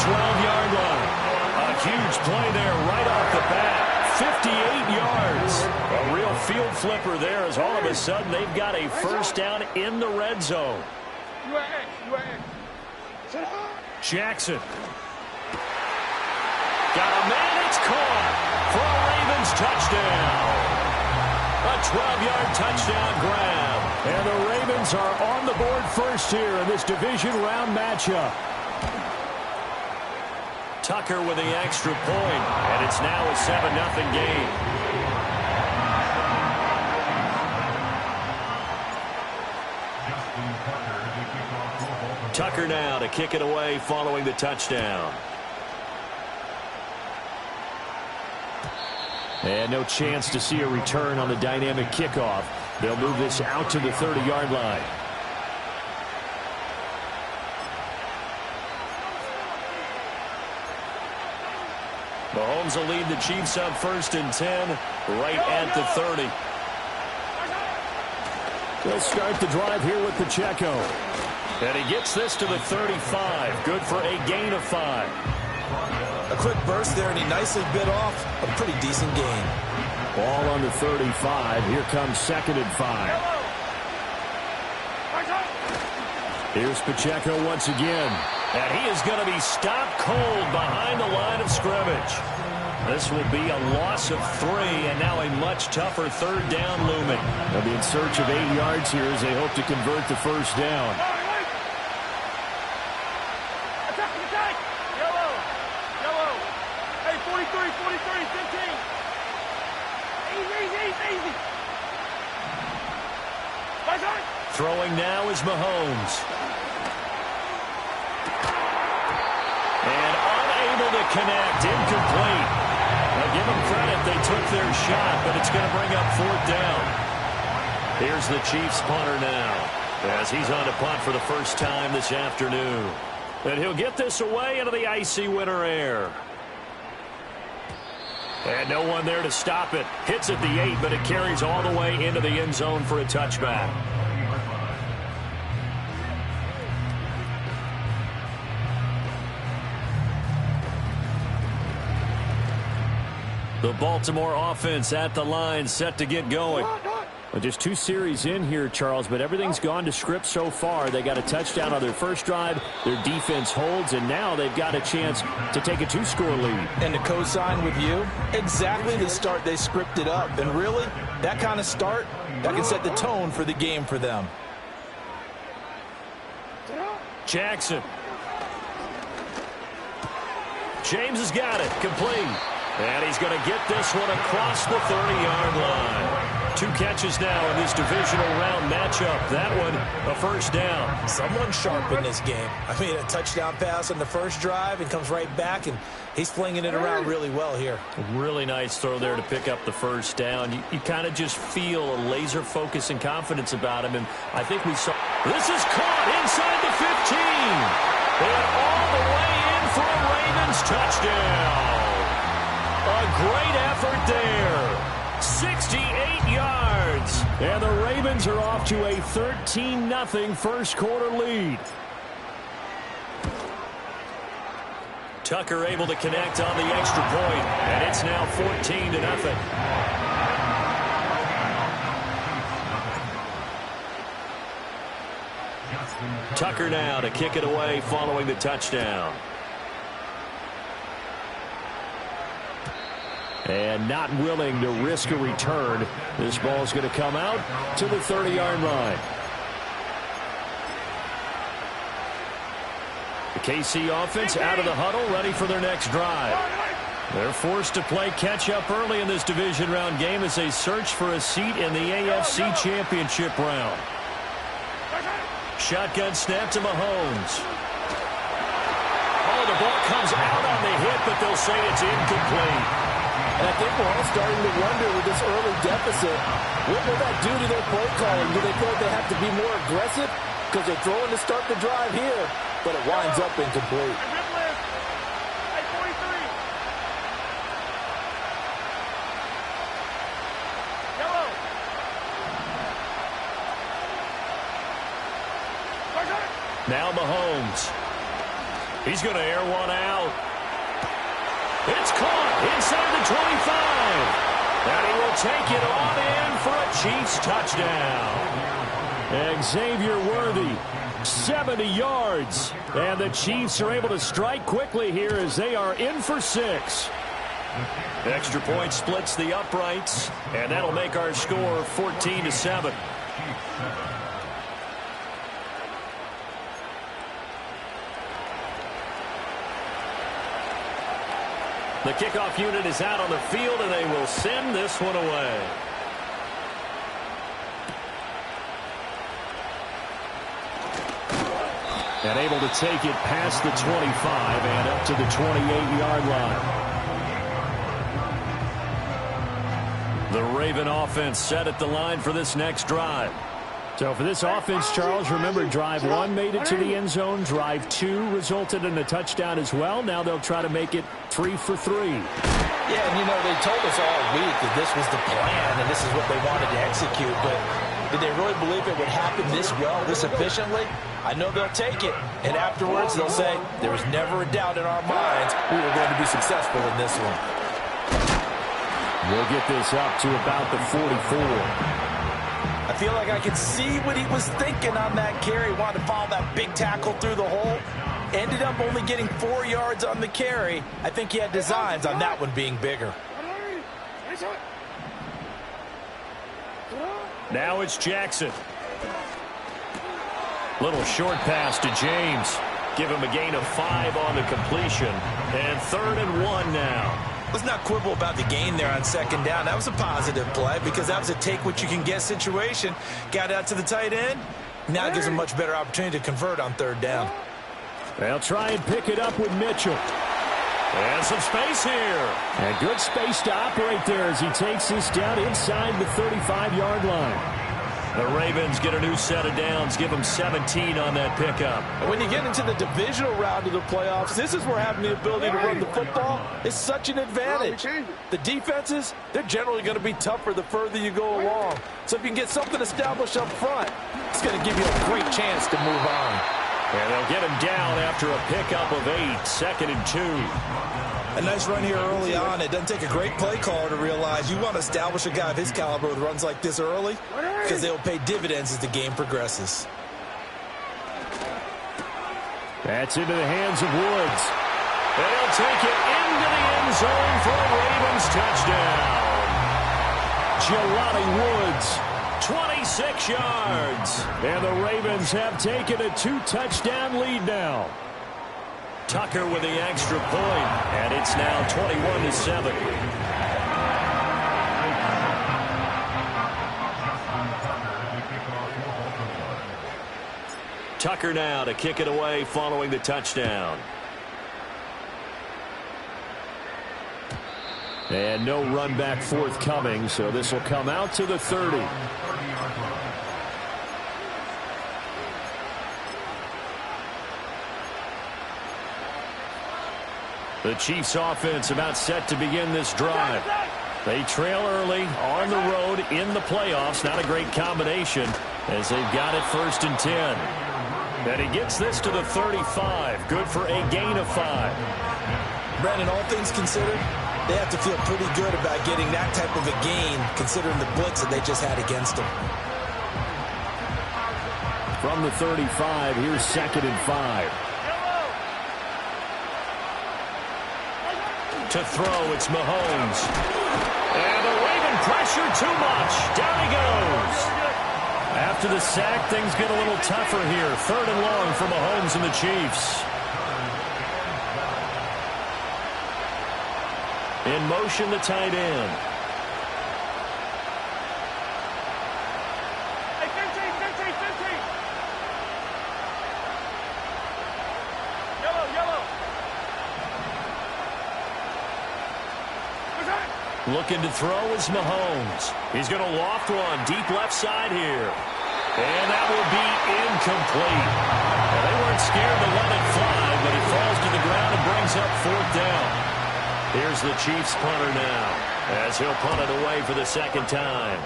12-yard line. A huge play there right off the bat. 58 yards. A real field flipper there as all of a sudden they've got a first down in the red zone. Jackson. Got a man, it's caught for a Ravens touchdown. A 12-yard touchdown grab. And the Ravens are on the board first here in this division round matchup. Tucker with the extra point, and it's now a 7-0 game. Tucker now to kick it away following the touchdown. And no chance to see a return on the dynamic kickoff. They'll move this out to the 30-yard line. Mahomes will lead the Chiefs up 1st and 10 right at the 30. They'll start the drive here with Pacheco. And he gets this to the 35. Good for a gain of 5. A quick burst there, and he nicely bit off a pretty decent gain. Ball on the 35. Here comes 2nd and 5. Here's Pacheco once again. And he is going to be stopped cold behind the line of scrimmage. This will be a loss of 3, and now a much tougher 3rd down looming. They'll be in search of 8 yards here as they hope to convert the first down. Hey, 43, 15. Easy. Throwing now is Mahomes. And unable to connect, incomplete. Now give them credit, they took their shot, but it's going to bring up 4th down. Here's the Chiefs punter now, as he's on to punt for the first time this afternoon. And he'll get this away into the icy winter air. And no one there to stop it. Hits at the 8, but it carries all the way into the end zone for a touchback. The Baltimore offense at the line, set to get going. Well, just 2 series in here, Charles, but everything's gone to script so far. They got a touchdown on their first drive. Their defense holds, and now they've got a chance to take a 2-score lead. And to co-sign with you, exactly the start they scripted up. And really, that kind of start, that can set the tone for the game for them. Jackson. James has got it, complete. And he's going to get this one across the 30-yard line. 2 catches now in this divisional round matchup. That one, a first down. Someone sharp in this game. I mean, a touchdown pass on the first drive and comes right back, and he's flinging it around really well here. A really nice throw there to pick up the first down. You kind of just feel a laser focus and confidence about him, and I think we saw. This is caught inside the 15. And all the way in for a Ravens touchdown. A great effort there. 68 yards. And the Ravens are off to a 13-0 first quarter lead. Tucker able to connect on the extra point, and it's now 14-0. Tucker now to kick it away following the touchdown. And not willing to risk a return. This ball's going to come out to the 30-yard line. The KC offense out of the huddle, ready for their next drive. They're forced to play catch-up early in this division round game as they search for a seat in the AFC Championship round. Shotgun snap to Mahomes. Oh, the ball comes out on the hit, but they'll say it's incomplete. And I think we're all starting to wonder with this early deficit, what will that do to their play calling? Do they feel like they have to be more aggressive? Because they're throwing to start the drive here, but it winds up incomplete. Now Mahomes. He's going to air one out. It's caught inside the 25. And he will take it on in for a Chiefs touchdown. Xavier Worthy, 70 yards. And the Chiefs are able to strike quickly here as they are in for 6. Extra point splits the uprights, and that'll make our score 14-7. The kickoff unit is out on the field, and they will send this one away. And able to take it past the 25 and up to the 28-yard line. The Raven offense set at the line for this next drive. So for this offense, Charles, remember, drive 1 made it to the end zone. Drive 2 resulted in a touchdown as well. Now they'll try to make it 3 for 3. Yeah, and, you know, they told us all week that this was the plan and this is what they wanted to execute. But did they really believe it would happen this well, this efficiently? I know they'll take it. And afterwards, they'll say, there was never a doubt in our minds we were going to be successful in this one. We'll get this up to about the 44. I feel like I could see what he was thinking on that carry. Wanted to follow that big tackle through the hole. Ended up only getting 4 yards on the carry. I think he had designs on that one being bigger. Now it's Jackson. Little short pass to James. Give him a gain of 5 on the completion. And 3rd and 1 now. Let's not quibble about the gain there on 2nd down. That was a positive play because that was a take-what-you-can-get situation. Got out to the tight end. Now it gives him a much better opportunity to convert on 3rd down. They'll try and pick it up with Mitchell. And some space here. And good space to operate there as he takes this down inside the 35-yard line. The Ravens get a new set of downs, give them 17 on that pickup. And when you get into the divisional round of the playoffs, this is where having the ability to run the football is such an advantage. The defenses, they're generally going to be tougher the further you go along. So if you can get something established up front, it's going to give you a great chance to move on. And they'll get him down after a pickup of 8, 2nd and 2. A nice run here early on. It doesn't take a great play caller to realize you want to establish a guy of his caliber with runs like this early because they will pay dividends as the game progresses. That's into the hands of Woods. They'll take it into the end zone for a Ravens touchdown. Jelani Woods, 26 yards. And the Ravens have taken a 2-touchdown lead now. Tucker with the extra point, and it's now 21-7. Tucker now to kick it away following the touchdown. And no run back forthcoming, so this will come out to the 30. The Chiefs offense about set to begin this drive. They trail early on the road in the playoffs. Not a great combination as they've got it 1st and 10. And he gets this to the 35. Good for a gain of 5. Brandon, all things considered, they have to feel pretty good about getting that type of a gain considering the blitz that they just had against them. From the 35, here's 2nd and 5. To throw, it's Mahomes. And the Raven pressure too much. Down he goes. After the sack, things get a little tougher here. 3rd and long for Mahomes and the Chiefs. In motion, the tight end. Hey, 15. Yellow. Looking to throw is Mahomes. He's going to loft one deep left side here. And that will be incomplete. Well, they weren't scared to let it fly, but it falls to the ground and brings up 4th down. Here's the Chiefs punter now as he'll punt it away for the 2nd time.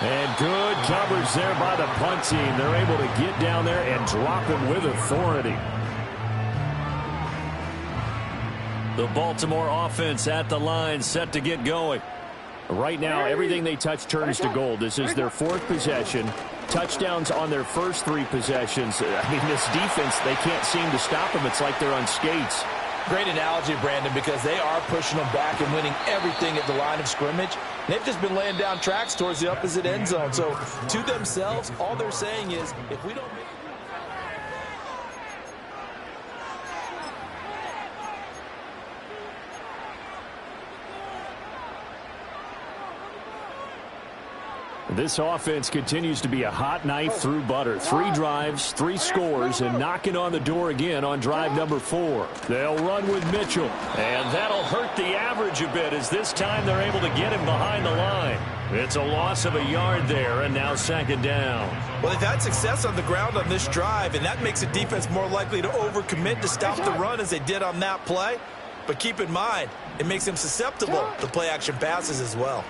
And good coverage there by the punt team. They're able to get down there and drop him with authority. The Baltimore offense at the line, set to get going. Right now, everything they touch turns to gold. This is their fourth possession. Touchdowns on their first three possessions. I mean, this defense, they can't seem to stop them. It's like they're on skates. Great analogy, Brandon, because they are pushing them back and winning everything at the line of scrimmage. They've just been laying down tracks towards the opposite end zone. So, to themselves, all they're saying is, if we don't make... This offense continues to be a hot knife through butter. 3 drives, 3 scores, and knocking on the door again on drive number 4. They'll run with Mitchell, and that'll hurt the average a bit as this time they're able to get him behind the line. It's a loss of a yard there, and now second down. Well, they've had success on the ground on this drive, and that makes a defense more likely to overcommit to stop the run as they did on that play. But keep in mind, it makes them susceptible to play-action passes as well.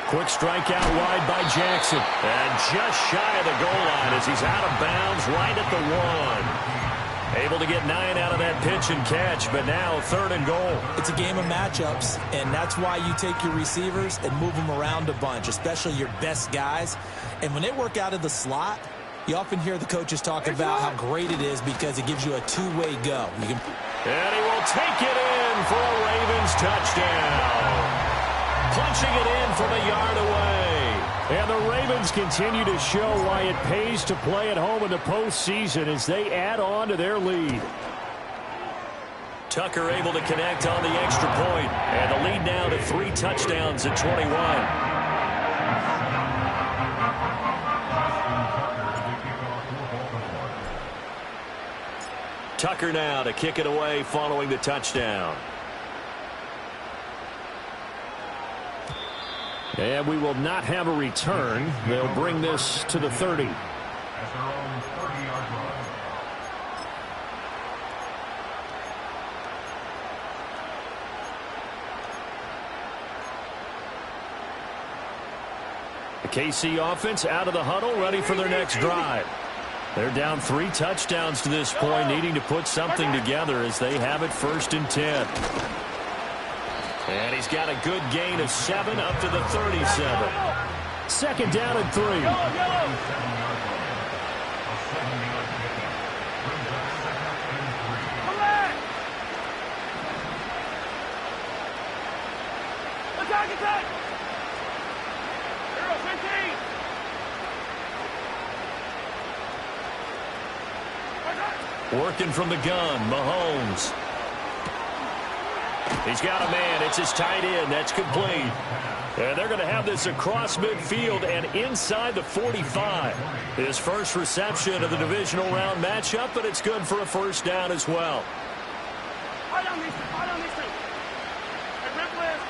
Quick strike out wide by Jackson. And just shy of the goal line as he's out of bounds right at the 1. Able to get 9 out of that pitch and catch, but now 3rd and goal. It's a game of matchups, and that's why you take your receivers and move them around a bunch, especially your best guys. And when they work out of the slot, you often hear the coaches talk about how great it is because it gives you a two-way go. And he will take it in for a Ravens touchdown. Punching it in from a yard away. And the Ravens continue to show why it pays to play at home in the postseason as they add on to their lead. Tucker able to connect on the extra point. And the lead now to 3 touchdowns at 21. Tucker now to kick it away following the touchdown. And we will not have a return. They'll bring this to the 30. The KC offense out of the huddle, ready for their next drive. They're down 3 touchdowns to this point, needing to put something together as they have it 1st and 10. And he's got a good gain of 7 up to the 37. 2nd down and 3. Attack, attack! Hero 15! Working from the gun, Mahomes. He's got a man. It's his tight end. That's complete. And they're going to have this across midfield and inside the 45. His first reception of the divisional round matchup, but it's good for a 1st down as well. Hold on these 2. Hold on these 2. Hey, rip list.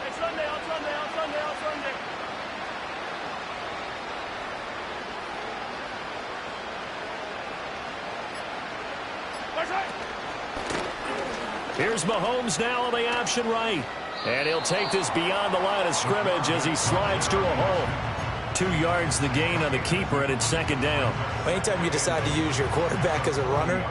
Hey, Sunday, on Sunday, on Sunday, on Sunday. Here's Mahomes now on the option right. And he'll take this beyond the line of scrimmage as he slides to a hole. 2 yards the gain on the keeper, and it's 2nd down. Anytime you decide to use your quarterback as a runner,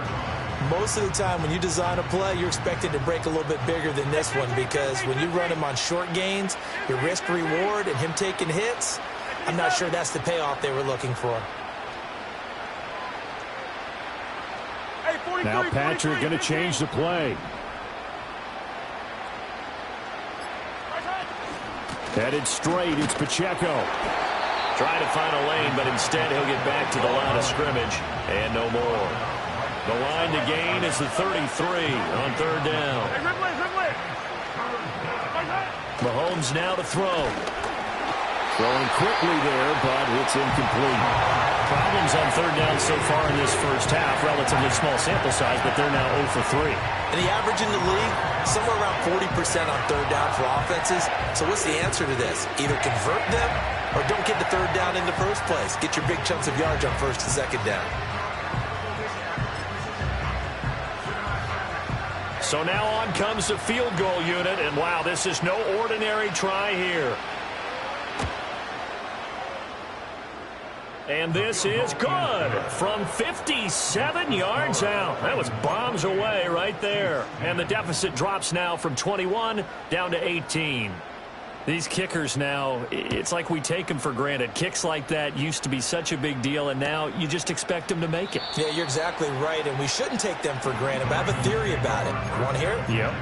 most of the time when you design a play, you're expected to break a little bit bigger than this one because when you run him on short gains, your risk-reward and him taking hits, I'm not sure that's the payoff they were looking for. Now Patrick going to change the play. Headed straight, it's Pacheco. Trying to find a lane, but instead he'll get back to the line of scrimmage. And no more. The line to gain is the 33 on 3rd down. Mahomes now to throw. Throwing quickly there, but it's incomplete. Problems on 3rd down so far in this first half. Relatively small sample size, but they're now 0 for 3. And the average in the league, somewhere around 40% on 3rd down for offenses. So what's the answer to this? Either convert them or don't get the 3rd down in the first place. Get your big chunks of yards on 1st and 2nd down. So now on comes the field goal unit, and wow, this is no ordinary try here. And this is good from 57 yards out. That was bombs away right there. And the deficit drops now from 21 down to 18. These kickers now, it's like we take them for granted. Kicks like that used to be such a big deal, and now you just expect them to make it. Yeah, you're exactly right, and we shouldn't take them for granted, but I have a theory about it. You want to hear it? Yep.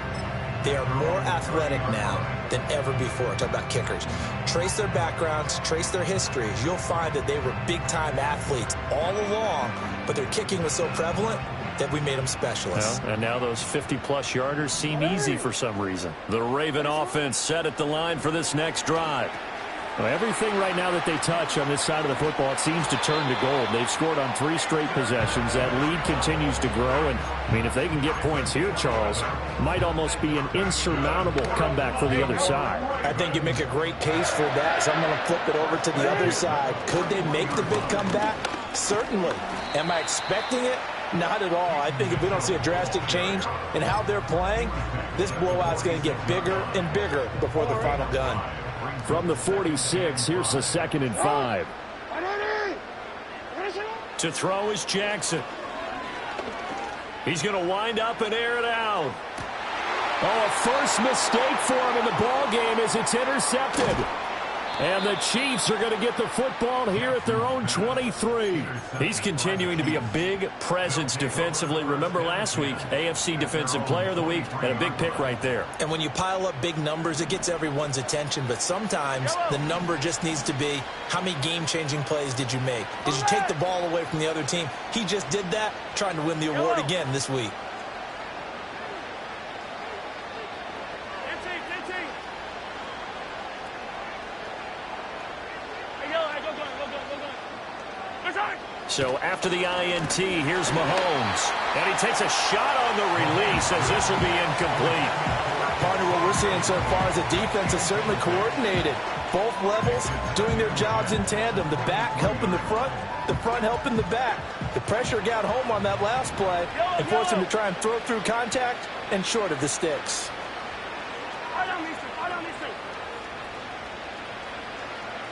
They are more athletic now than ever before. Talk about kickers. Trace their backgrounds, trace their histories. You'll find that they were big-time athletes all along, but their kicking was so prevalent that we made them specialists. Well, and now those 50-plus yarders seem easy for some reason. The Raven offense set at the line for this next drive. Well, everything right now that they touch on this side of the football, it seems to turn to gold. They've scored on 3 straight possessions. That lead continues to grow. And, I mean, if they can get points here, Charles, might almost be an insurmountable comeback for the other side. I think you make a great case for that, so I'm going to flip it over to the other side. Could they make the big comeback? Certainly. Am I expecting it? Not at all. I think if we don't see a drastic change in how they're playing, this blowout's going to get bigger and bigger before the final gun. From the 46, here's a 2nd and 5. To throw is Jackson. He's going to wind up and air it out. Oh, a first mistake for him in the ball game as it's intercepted. And the Chiefs are going to get the football here at their own 23. He's continuing to be a big presence defensively. Remember last week, AFC Defensive Player of the Week, and a big pick right there. And when you pile up big numbers, it gets everyone's attention. But sometimes the number just needs to be, how many game-changing plays did you make? Did you take the ball away from the other team? He just did that, trying to win the award again this week. So after the INT, here's Mahomes. And he takes a shot on the release as this will be incomplete. Partner, what we're seeing so far is the defense is certainly coordinated. Both levels doing their jobs in tandem. The back helping the front helping the back. The pressure got home on that last play and forced him to try and throw through contact and short of the sticks.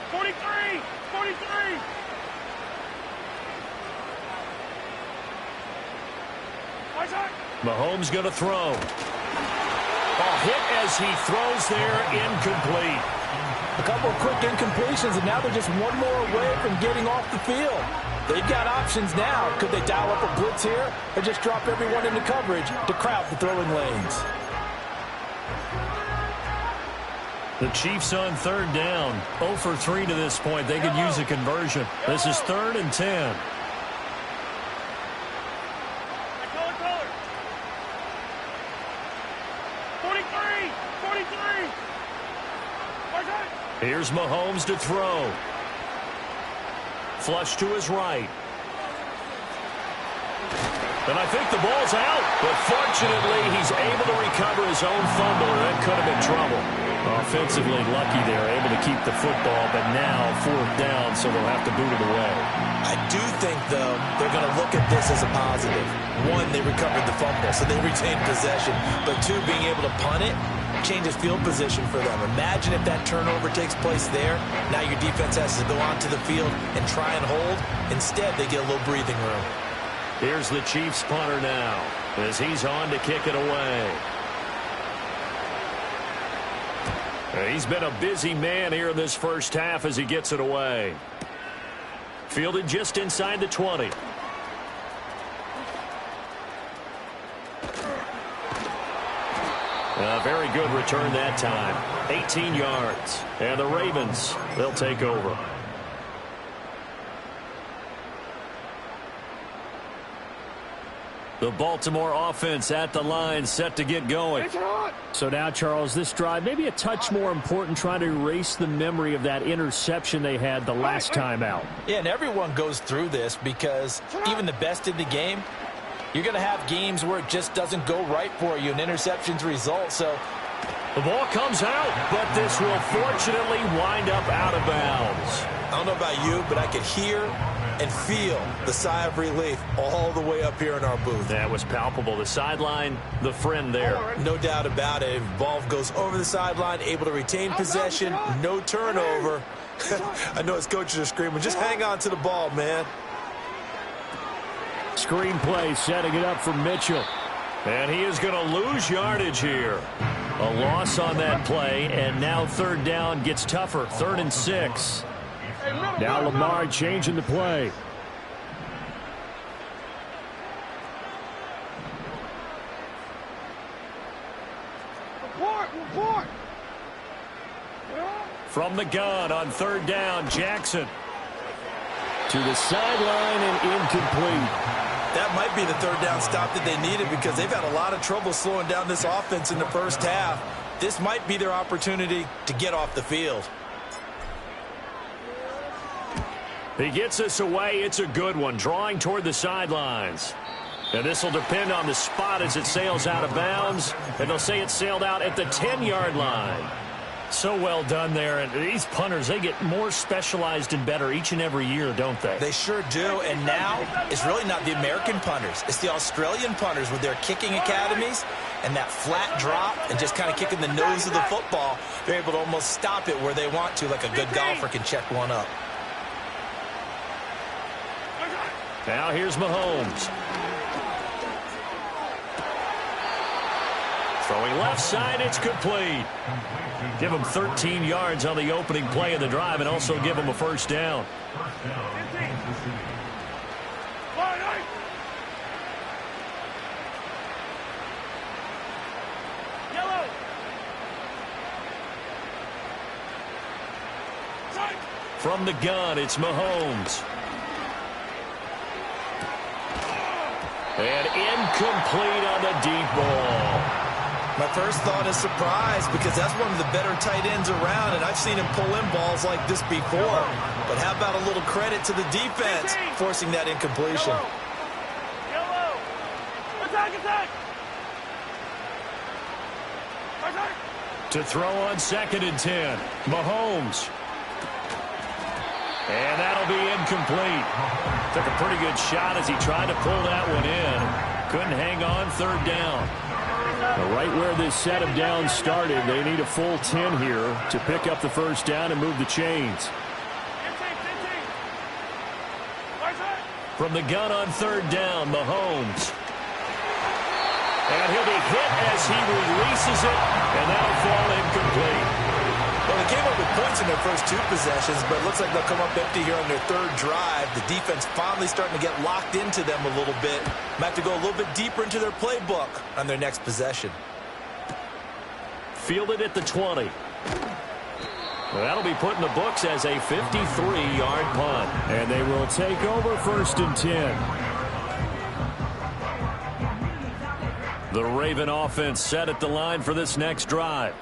43! 43! Mahomes going to throw. A hit as he throws there, incomplete. A couple of quick incompletions, and now they're just one more away from getting off the field. They've got options now. Could they dial up a blitz here or just drop everyone into coverage to crowd the throwing lanes? The Chiefs on 3rd down. 0 for 3 to this point. They could use a conversion. This is 3rd and 10. Here's Mahomes to throw. Flush to his right. And I think the ball's out. But fortunately, he's able to recover his own fumble, or that could have been trouble. Offensively lucky there, able to keep the football, but now 4th down, so they'll have to boot it away. I do think, though, they're going to look at this as a positive. 1, they recovered the fumble, so they retained possession. But 2, being able to punt it changes field position for them. Imagine if that turnover takes place there. Now your defense has to go onto the field and try and hold. Instead, they get a little breathing room. Here's the Chiefs punter now as he's on to kick it away. He's been a busy man here in this first half as he gets it away. Fielded just inside the 20. A very good return that time. 18 yards. And the Ravens, they'll take over. The Baltimore offense at the line, set to get going. So now, Charles, this drive maybe a touch more important, trying to erase the memory of that interception they had the last time out. Yeah, and everyone goes through this because even the best in the game, you're going to have games where it just doesn't go right for you, and interceptions result. So the ball comes out, but this will fortunately wind up out of bounds. I'm don't know about you, but I could hear and feel the sigh of relief all the way up here in our booth. That was palpable. The sideline, the friend there. No doubt about it. Ball goes over the sideline, able to retain possession, no turnover. I know his coaches are screaming, just hang on to the ball, man. Screenplay setting it up for Mitchell. And he is going to lose yardage here. A loss on that play, and now third down gets tougher. 3rd and 6. Now Lamar changing the play. Report. From the gun on 3rd down, Jackson. To the sideline and incomplete. That might be the 3rd down stop that they needed because they've had a lot of trouble slowing down this offense in the first half. This might be their opportunity to get off the field. He gets us away. It's a good one. Drawing toward the sidelines. And this will depend on the spot as it sails out of bounds. And they'll say it sailed out at the 10-yard line. So well done there. And these punters, they get more specialized and better each and every year, don't they? They sure do. And now it's really not the American punters. It's the Australian punters with their kicking academies and that flat drop and just kind of kicking the nose of the football. They're able to almost stop it where they want to, like a good golfer can check one up. Now here's Mahomes. Throwing left side, it's complete. Give him 13 yards on the opening play of the drive and also give him a first down. Yellow. From the gun, it's Mahomes. And incomplete on the deep ball. My first thought is surprise because that's one of the better tight ends around, and I've seen him pull in balls like this before. But how about a little credit to the defense forcing that incompletion? Yellow. Attack. To throw on 2nd and 10. Mahomes. And that'll be incomplete. Took a pretty good shot as he tried to pull that one in. Couldn't hang on 3rd down. Right where this set of downs started, they need a full 10 here to pick up the first down and move the chains. From the gun on 3rd down, Mahomes. And he'll be hit as he releases it, and that'll fall incomplete. Well, they came up with points in their first 2 possessions, but it looks like they'll come up empty here on their 3rd drive. The defense finally starting to get locked into them a little bit. Might have to go a little bit deeper into their playbook on their next possession. Fielded at the 20. Well, that'll be put in the books as a 53-yard punt. And they will take over 1st and 10. The Raven offense set at the line for this next drive.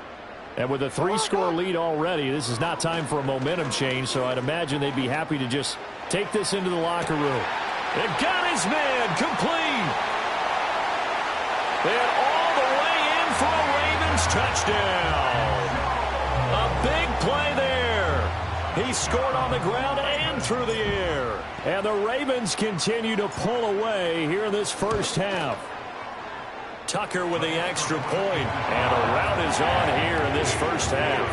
And with a 3-score lead already, this is not time for a momentum change, so I'd imagine they'd be happy to just take this into the locker room. And got his man complete. And all the way in for a Ravens touchdown. A big play there. He scored on the ground and through the air. And the Ravens continue to pull away here in this first half. Tucker with the extra point, and a rout is on here in this first half.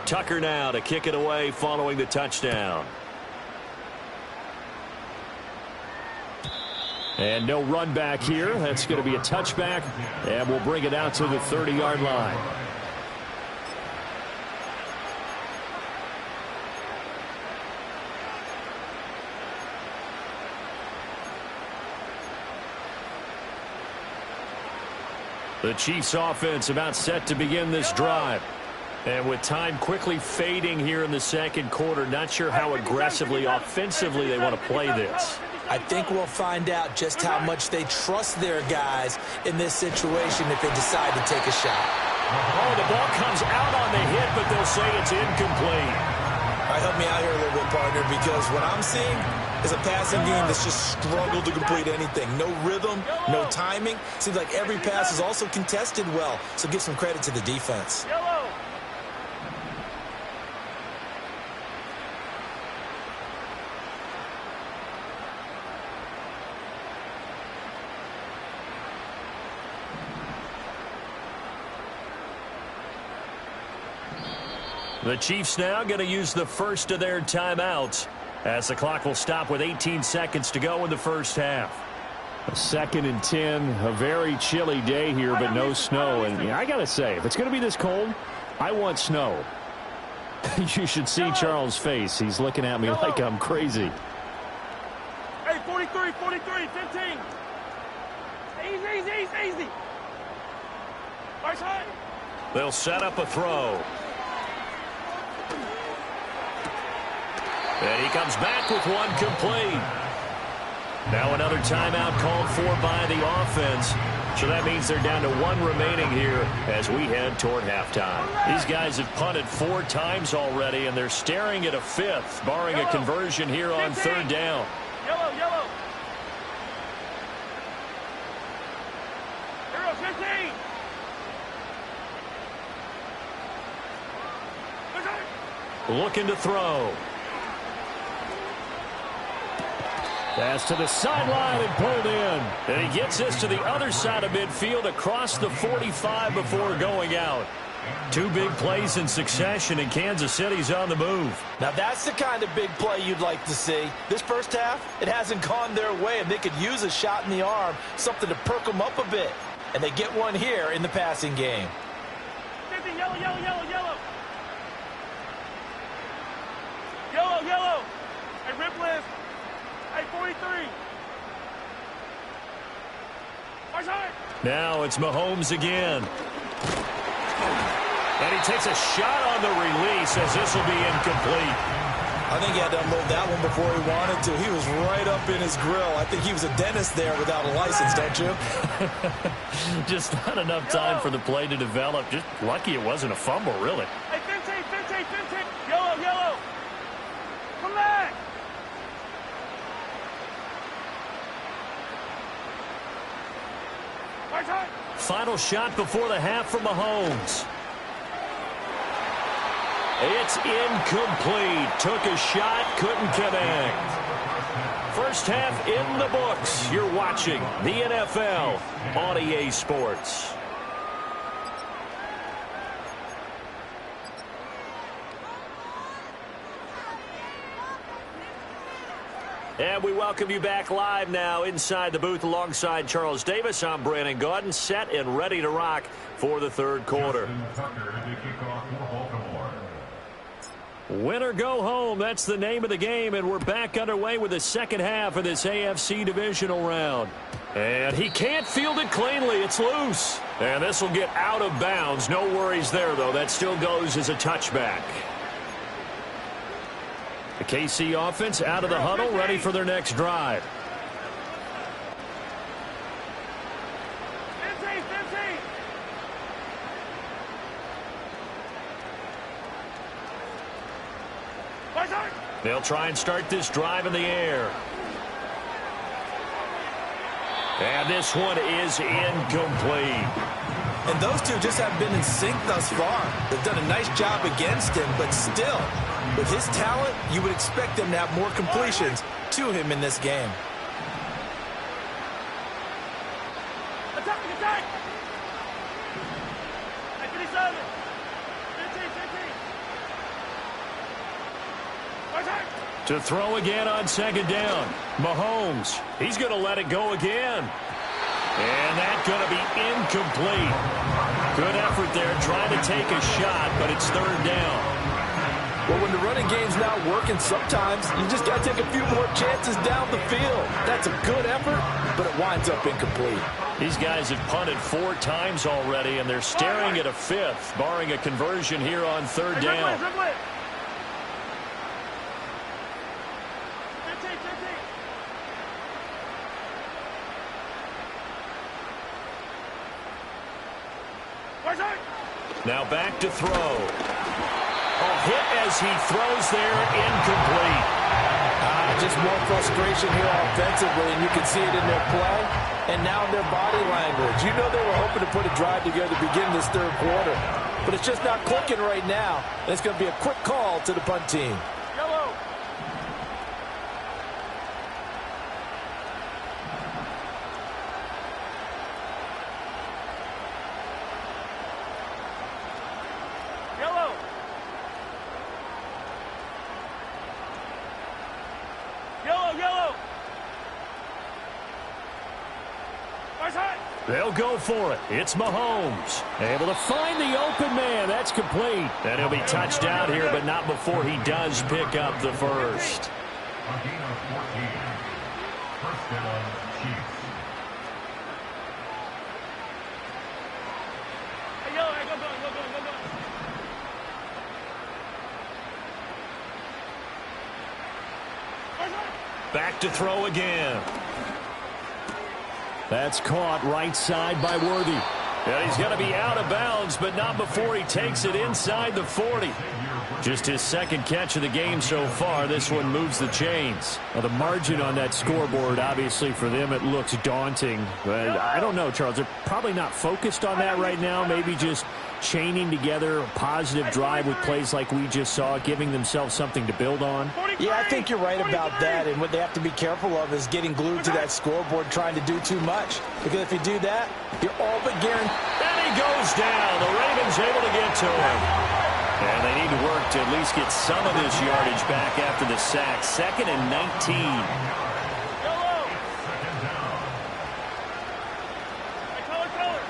Tucker now to kick it away following the touchdown. And no run back here. That's going to be a touchback, and we'll bring it out to the 30-yard line. The Chiefs offense about set to begin this drive. And with time quickly fading here in the second quarter, not sure how aggressively, offensively they want to play this. I think we'll find out just how much they trust their guys in this situation if they decide to take a shot. Oh, the ball comes out on the hit, but they'll say it's incomplete. All right, help me out here a little bit, partner, because what I'm seeing, is a passing game that's just struggled to complete anything. No rhythm, no timing. Seems like every pass is also contested well, so give some credit to the defense. Yellow. The Chiefs now going to use the first of their timeouts as the clock will stop with 18 seconds to go in the first half. A 2nd and 10, a very chilly day here, but no snow. And I got to say, if it's going to be this cold, I want snow. You should see Charles' face. He's looking at me like I'm crazy. Hey, 43, 15. Easy. Right side. They'll set up a throw. And he comes back with one complete. Now another timeout called for by the offense. So that means they're down to 1 remaining here as we head toward halftime. These guys have punted 4 times already, and they're staring at a 5th, barring a conversion here on 3rd down. Yellow. 15. Looking to throw. Pass to the sideline and pulled in. And he gets this to the other side of midfield across the 45 before going out. 2 big plays in succession, and Kansas City's on the move. Now that's the kind of big play you'd like to see. This first half, it hasn't gone their way, and they could use a shot in the arm, something to perk them up a bit. And they get one here in the passing game. 50, yellow. Hey, Ripley. Hey, 43. Right side. Now it's Mahomes again. And he takes a shot on the release as this will be incomplete. I think he had to unload that one before he wanted to. He was right up in his grill. I think he was a dentist there without a license, don't you? Just not enough time for the play to develop. Just lucky it wasn't a fumble, really. Hey, 15. Yellow. Come back. Right side. Final shot before the half from Mahomes. It's incomplete. Took a shot, couldn't connect. First half in the books. You're watching the NFL on EA Sports. And we welcome you back live now inside the booth alongside Charles Davis. I'm Brandon Gaudin, set and ready to rock for the 3rd quarter. Win or go home, that's the name of the game, and we're back underway with the second half of this AFC divisional round. And he can't field it cleanly. It's loose. And this will get out of bounds. No worries there, though. That still goes as a touchback. The KC offense out of the huddle, ready for their next drive. 15. Right side. They'll try and start this drive in the air. And this one is incomplete. And those two just have been in sync thus far. They've done a nice job against him, but still, with his talent, you would expect them to have more completions to him in this game. Attack. Hey, 57. 15. Right side. To throw again on 2nd down. Mahomes, he's going to let it go again. And that's going to be incomplete. Good effort there trying to take a shot, but it's 3rd down. Well, when the running game's not working, sometimes you just got to take a few more chances down the field. That's a good effort, but it winds up incomplete. These guys have punted 4 times already, and they're staring at a 5th, barring a conversion here on 3rd down. Ripley. 15. Right side. Now back to throw. A hit as he throws there, incomplete. just more frustration here offensively, and you can see it in their play and now in their body language. You know they were hoping to put a drive together to begin this third quarter, but it's just not clicking right now, and it's going to be a quick call to the punt team. Yellow. Yellow. Yellow, yellow. They'll go for it. It's Mahomes. Able to find the open man. That's complete. And he'll be touched out here, but not before he does pick up the first. A gain of 14. First down, Chiefs. Hey, yellow, hey, go. Back to throw again. That's caught right side by Worthy. And he's going to be out of bounds, but not before he takes it inside the 40. Just his second catch of the game so far. This one moves the chains. Well, the margin on that scoreboard, obviously for them, it looks daunting. But I don't know, Charles. They're probably not focused on that right now. Maybe just chaining together a positive drive with plays like we just saw, giving themselves something to build on. Yeah, I think you're right about that. And what they have to be careful of is getting glued to that scoreboard trying to do too much. Because if you do that, you're all but guaranteed. And he goes down. The Ravens able to get to him. And they need to work to at least get some of this yardage back after the sack. 2nd and 19. Yellow. Hey, color.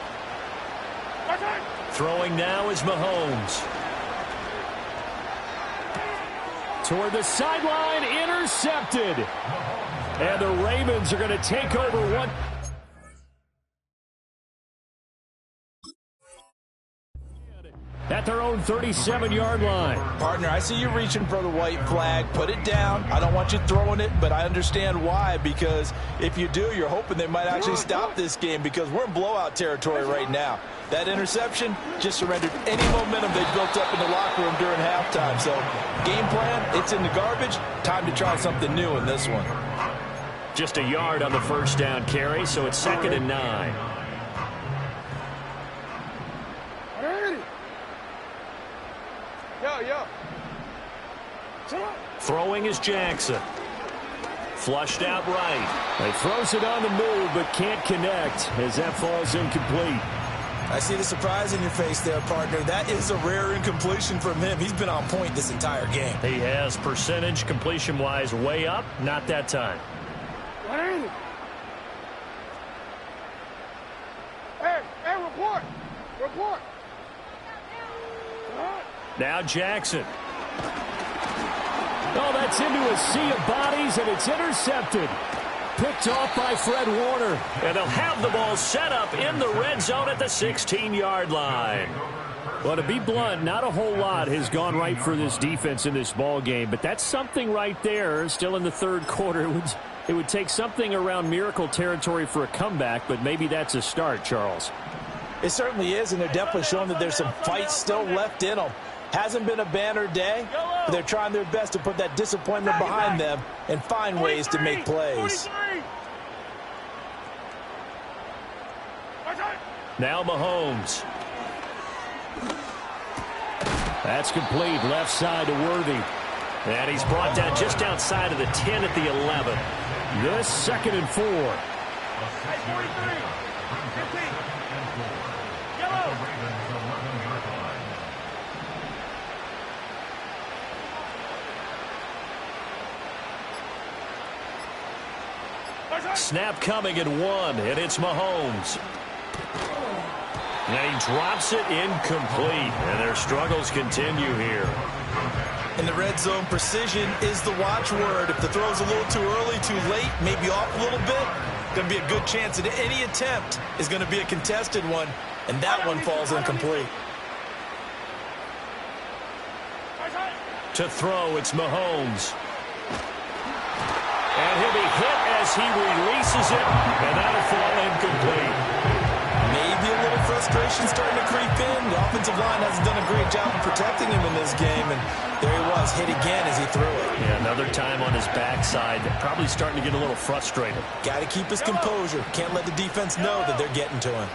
Martin. Throwing now is Mahomes. Toward the sideline, intercepted. And the Ravens are going to take over one. At their own 37-yard line. Partner, I see you reaching for the white flag. Put it down. I don't want you throwing it, but I understand why. Because if you do, you're hoping they might actually stop this game because we're in blowout territory right now. That interception just surrendered any momentum they built up in the locker room during halftime. So, game plan, it's in the garbage. Time to try something new in this one. Just a yard on the first down carry, so it's 2nd and 9. Yo. Throwing is Jackson. Flushed out right. He throws it on the move, but can't connect as that falls incomplete. I see the surprise in your face there, partner. That is a rare incompletion from him. He's been on point this entire game. He has percentage completion-wise way up. Not that time. Hey, report. Now Jackson. Oh, that's into a sea of bodies, and it's intercepted. Picked off by Fred Warner. And they'll have the ball set up in the red zone at the 16-yard line. Well, to be blunt, not a whole lot has gone right for this defense in this ball game, but that's something right there. Still in the third quarter. It would take something around miracle territory for a comeback, but maybe that's a start, Charles. It certainly is, and they're definitely showing that there's some fight still left in them. Hasn't been a banner day, but they're trying their best to put that disappointment behind them and find ways to make plays. Now Mahomes. That's complete. Left side to Worthy. And he's brought down just outside of the 10 at the 11. This 2nd and 4. Hey, 43. 15. Yellow. Snap coming at 1, and it's Mahomes. And he drops it incomplete, and their struggles continue here. In the red zone, precision is the watchword. If the throw's a little too early, too late, maybe off a little bit, going to be a good chance that any attempt is going to be a contested one, and that one falls incomplete. To throw, it's Mahomes. And he'll be hit as he releases it, and that'll fall incomplete. Maybe a little frustration starting to creep in. The offensive line hasn't done a great job of protecting him in this game, and there he was, hit again as he threw it. Yeah, another time on his backside, probably starting to get a little frustrated. Got to keep his composure. Can't let the defense know that they're getting to him.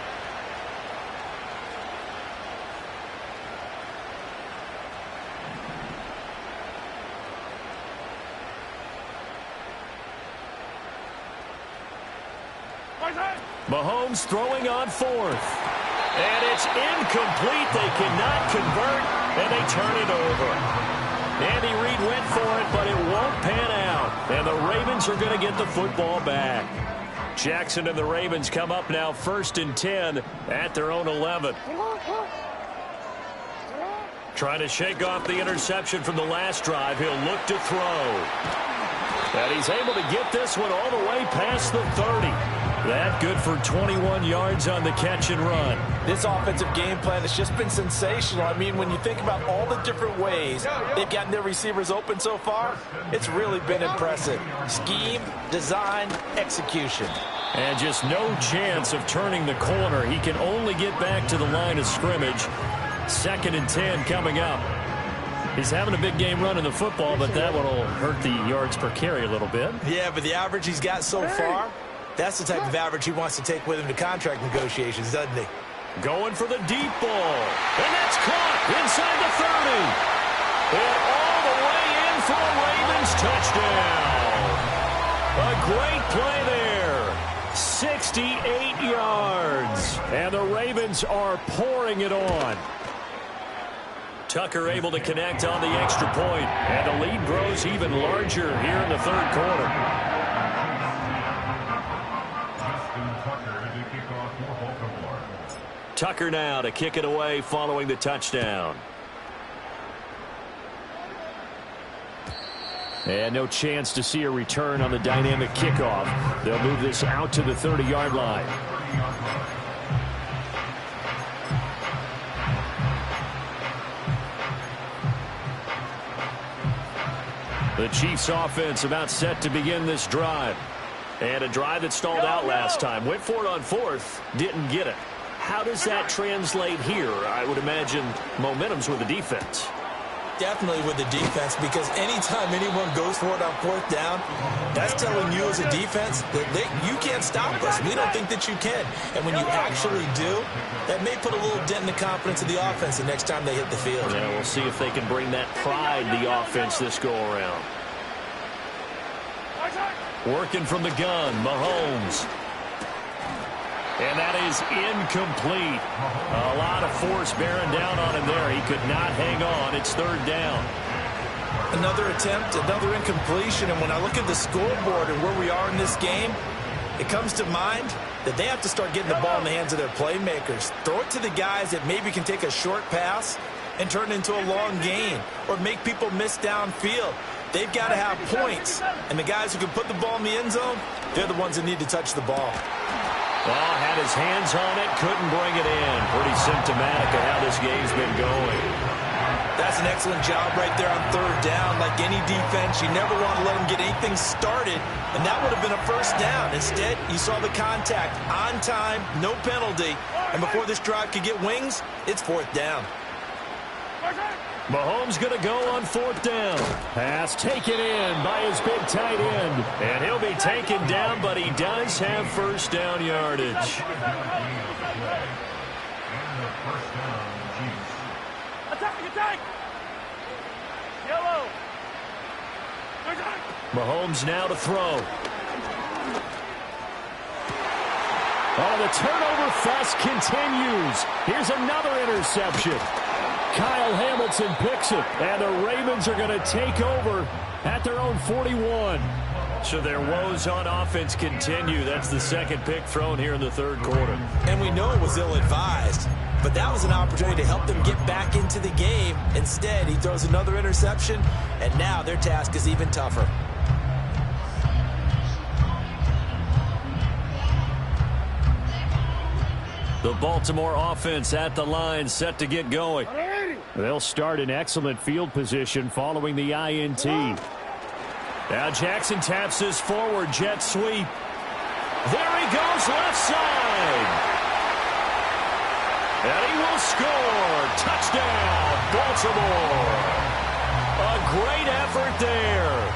Mahomes throwing on fourth. And it's incomplete. They cannot convert, and they turn it over. Andy Reid went for it, but it won't pan out. And the Ravens are going to get the football back. Jackson and the Ravens come up now 1st and 10 at their own 11. Trying to shake off the interception from the last drive. He'll look to throw. And he's able to get this one all the way past the 30. That good for 21 yards on the catch and run. This offensive game plan has just been sensational. I mean, when you think about all the different ways they've gotten their receivers open so far, it's really been impressive. Scheme, design, execution. And just no chance of turning the corner. He can only get back to the line of scrimmage. 2nd and 10 coming up. He's having a big game running the football, but that one will hurt the yards per carry a little bit. Yeah, but the average he's got so far, that's the type of average he wants to take with him to contract negotiations, doesn't he? Going for the deep ball. And that's caught inside the 30. And all the way in for a Ravens touchdown. A great play there. 68 yards. And the Ravens are pouring it on. Tucker able to connect on the extra point. And the lead grows even larger here in the 3rd quarter. Tucker now to kick it away following the touchdown. And no chance to see a return on the dynamic kickoff. They'll move this out to the 30-yard line. The Chiefs offense about set to begin this drive. And a drive that stalled out last time. Went for it on 4th, didn't get it. How does that translate here? I would imagine momentum's with the defense. Definitely with the defense, because anytime anyone goes for it on 4th down, that's telling you as a defense that you can't stop us. We don't think that you can. And when you actually do, that may put a little dent in the confidence of the offense the next time they hit the field. Yeah, we'll see if they can bring that pride to the offense this go-around. Working from the gun, Mahomes. And that is incomplete. A lot of force bearing down on him there. He could not hang on. It's 3rd down. Another attempt, another incompletion. And when I look at the scoreboard and where we are in this game, it comes to mind that they have to start getting the ball in the hands of their playmakers. Throw it to the guys that maybe can take a short pass and turn it into a long gain or make people miss downfield. They've got to have points. And the guys who can put the ball in the end zone, they're the ones that need to touch the ball. Well, had his hands on it, couldn't bring it in. Pretty symptomatic of how this game's been going. That's an excellent job right there on 3rd down. Like any defense, you never want to let them get anything started, and that would have been a 1st down. Instead, you saw the contact on time, no penalty, and before this drive could get wings, it's 4th down. Mahomes going to go on 4th down. Pass taken in by his big tight end. And he'll be taken down, but he does have 1st down yardage. Attack! Yellow! Mahomes now to throw. Oh, the turnover fuss continues. Here's another interception. Kyle Hamilton picks it, and the Ravens are going to take over at their own 41. So their woes on offense continue. That's the 2nd pick thrown here in the 3rd quarter. And we know it was ill-advised, but that was an opportunity to help them get back into the game. Instead, he throws another interception, and now their task is even tougher. The Baltimore offense at the line, set to get going. They'll start in excellent field position following the INT. Now Jackson taps this forward, jet sweep. There he goes, left side. And he will score. Touchdown, Baltimore. A great effort there.